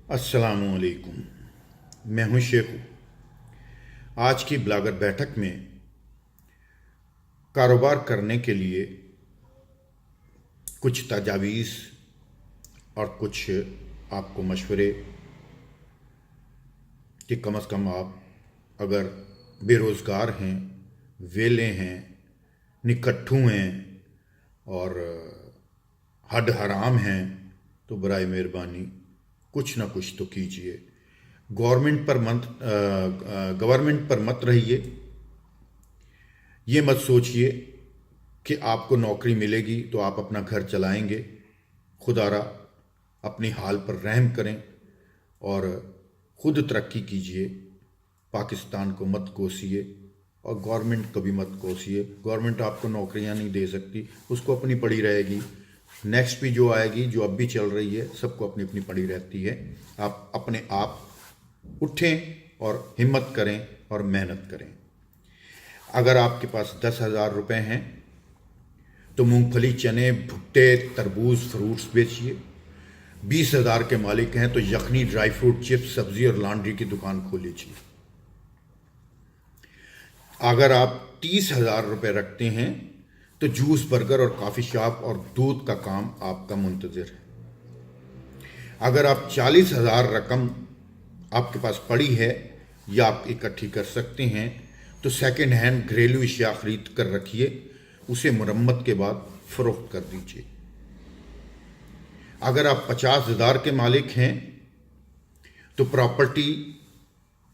अस्सलामुअलैकुम। मैं हूं शेखू। आज की ब्लॉगर बैठक में कारोबार करने के लिए कुछ तजावीज़ और कुछ आपको मशवरे कि कम से कम आप अगर बेरोज़गार हैं, वेले हैं, निकट्ठू हैं और हद हराम हैं तो बराए मेहरबानी कुछ ना कुछ तो कीजिए। गवर्नमेंट पर मत रहिए। ये मत सोचिए कि आपको नौकरी मिलेगी तो आप अपना घर चलाएंगे। खुदारा अपनी हाल पर रहम करें और ख़ुद तरक्की कीजिए। पाकिस्तान को मत कोसिए और गवर्नमेंट को भी मत कोसिए। गवर्नमेंट आपको नौकरियां नहीं दे सकती, उसको अपनी पड़ी रहेगी। नेक्स्ट भी जो आएगी, जो अब भी चल रही है, सबको अपनी अपनी पड़ी रहती है। आप अपने आप उठें और हिम्मत करें और मेहनत करें। अगर आपके पास 10,000 रुपये हैं तो मूंगफली, चने, भुट्टे, तरबूज, फ्रूट्स बेचिए। 20,000 के मालिक हैं तो यखनी, ड्राई फ्रूट, चिप्स, सब्जी और लॉन्ड्री की दुकान खोल लीजिए। अगर आप 30,000 रुपये रखते हैं तो जूस, बर्गर और कॉफ़ी शॉप और दूध का काम आपका मुंतज़िर है। अगर आप 40,000 रकम आपके पास पड़ी है या आप इकट्ठी कर सकते हैं तो सेकंड हैंड घरेलू अशिया खरीद कर रखिए, उसे मुरम्मत के बाद फ़रोख्त कर दीजिए। अगर आप 50,000 के मालिक हैं तो प्रॉपर्टी,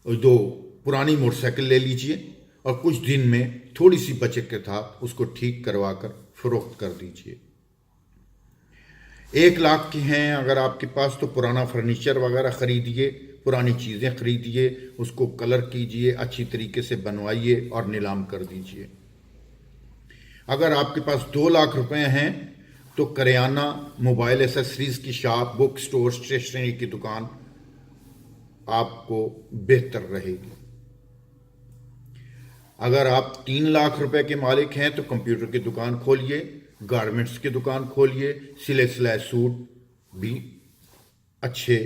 दो पुरानी मोटरसाइकिल ले लीजिए और कुछ दिन में थोड़ी सी बचत के साथ उसको ठीक करवा कर फ़रोख्त कर दीजिए। 1,00,000 के हैं अगर आपके पास तो पुराना फर्नीचर वगैरह ख़रीदिए, पुरानी चीज़ें ख़रीदिए, उसको कलर कीजिए, अच्छी तरीके से बनवाइए और नीलाम कर दीजिए। अगर आपके पास 2,00,000 रुपये हैं तो करियाना, मोबाइल एसेसरीज़ की शॉप, बुक स्टोर, स्टेशनरी की दुकान आपको बेहतर रहेगी। अगर आप 3,00,000 रुपए के मालिक हैं तो कंप्यूटर की दुकान खोलिए, गारमेंट्स की दुकान खोलिए। सिले सिलाए सूट भी अच्छे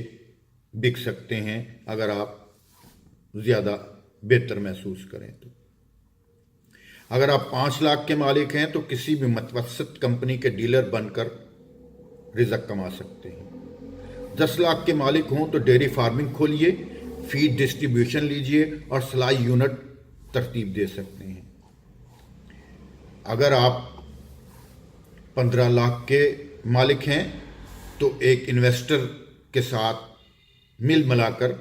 बिक सकते हैं अगर आप ज़्यादा बेहतर महसूस करें तो। अगर आप 5,00,000 के मालिक हैं तो किसी भी मुतवस्सित कंपनी के डीलर बनकर रिज़्क़ कमा सकते हैं। 10,00,000 के मालिक हों तो डेयरी फार्मिंग खोलिए, फीड डिस्ट्रीब्यूशन लीजिए और सिलाई यूनिट तरतीब दे सकते हैं। अगर आप 15,00,000 के मालिक हैं तो एक इन्वेस्टर के साथ मिल मिलाकर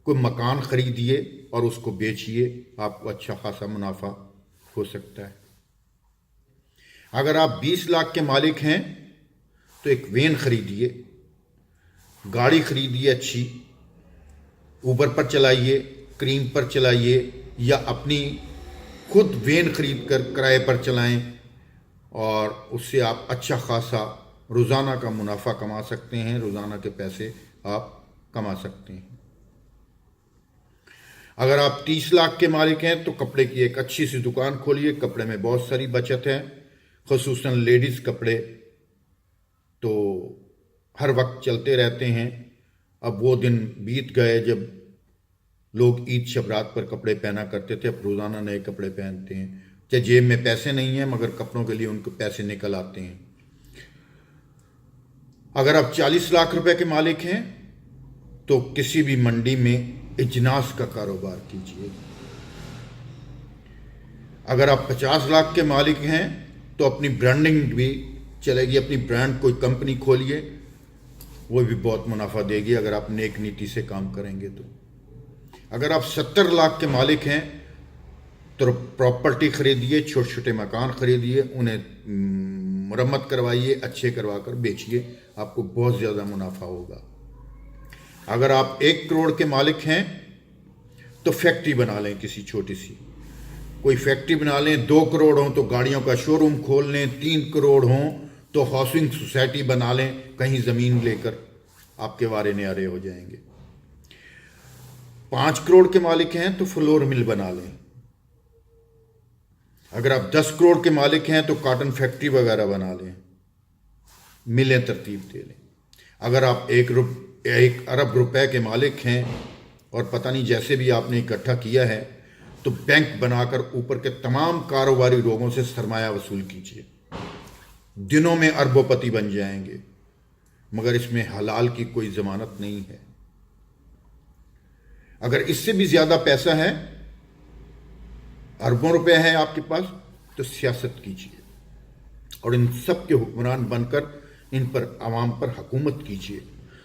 कोई मकान ख़रीदिए और उसको बेचिए, आपको अच्छा खासा मुनाफा हो सकता है। अगर आप 20,00,000 के मालिक हैं तो एक वैन ख़रीदिए, गाड़ी ख़रीदिए अच्छी, ऊबर पर चलाइए, क्रीम पर चलाइए या अपनी खुद वैन ख़रीद कर किराए पर चलाएं और उससे आप अच्छा खासा रोज़ाना का मुनाफा कमा सकते हैं, रोज़ाना के पैसे आप कमा सकते हैं। अगर आप 30,00,000 के मालिक हैं तो कपड़े की एक अच्छी सी दुकान खोलिए। कपड़े में बहुत सारी बचत है, ख़ुसूसन लेडीज़ कपड़े तो हर वक्त चलते रहते हैं। अब वो दिन बीत गए जब लोग ईद शबरात पर कपड़े पहना करते थे, अब रोज़ाना नए कपड़े पहनते हैं। चाहे जेब में पैसे नहीं हैं मगर कपड़ों के लिए उनको पैसे निकल आते हैं। अगर आप 40,00,000 रुपए के मालिक हैं तो किसी भी मंडी में इजनास का कारोबार कीजिए। अगर आप 50,00,000 के मालिक हैं तो अपनी ब्रांडिंग भी चलेगी, अपनी ब्रांड कोई कंपनी खोलिए, वो भी बहुत मुनाफा देगी अगर आप नेक नीति से काम करेंगे तो। अगर आप 70,00,000 के मालिक हैं तो प्रॉपर्टी ख़रीदिए, छोटे छोटे मकान ख़रीदिए, उन्हें मरम्मत करवाइए, अच्छे करवा कर बेचिए, आपको बहुत ज़्यादा मुनाफा होगा। अगर आप 1 करोड़ के मालिक हैं तो फैक्ट्री बना लें, किसी छोटी सी कोई फैक्ट्री बना लें। 2 करोड़ हों तो गाड़ियों का शोरूम खोल लें। 3 करोड़ हों तो हाउसिंग सोसाइटी बना लें, कहीं ज़मीन लेकर आपके वारे न्यारे हो जाएंगे। 5 करोड़ के मालिक हैं तो फ्लोर मिल बना लें। अगर आप 10 करोड़ के मालिक हैं तो कॉटन फैक्ट्री वगैरह बना लें, मिलें तरतीब दे लें। अगर आप 1 अरब रुपए के मालिक हैं और पता नहीं जैसे भी आपने इकट्ठा किया है, तो बैंक बनाकर ऊपर के तमाम कारोबारी लोगों से सरमाया वसूल कीजिए, दिनों में अरबोपति बन जाएंगे। मगर इसमें हलाल की कोई जमानत नहीं है। अगर इससे भी ज्यादा पैसा है, अरबों रुपए हैं आपके पास, तो सियासत कीजिए और इन सब के हुक्मरान बनकर इन पर आवाम पर हुकूमत कीजिए।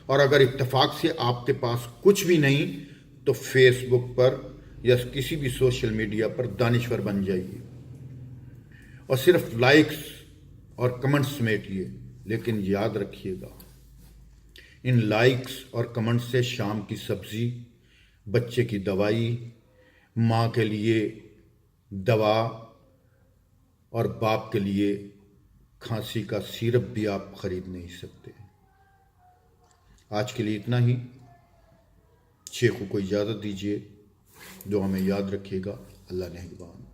और अगर इत्तेफाक से आपके पास कुछ भी नहीं, तो फेसबुक पर या किसी भी सोशल मीडिया पर दानिश्वर बन जाइए और सिर्फ लाइक्स और कमेंट्स समेटिए। लेकिन याद रखिएगा, इन लाइक्स और कमेंट्स से शाम की सब्जी, बच्चे की दवाई, माँ के लिए दवा और बाप के लिए खांसी का सिरप भी आप खरीद नहीं सकते। आज के लिए इतना ही। शेखों को इजाज़त दीजिए। दुआ में याद रखिएगा। अल्लाह नेगहबान।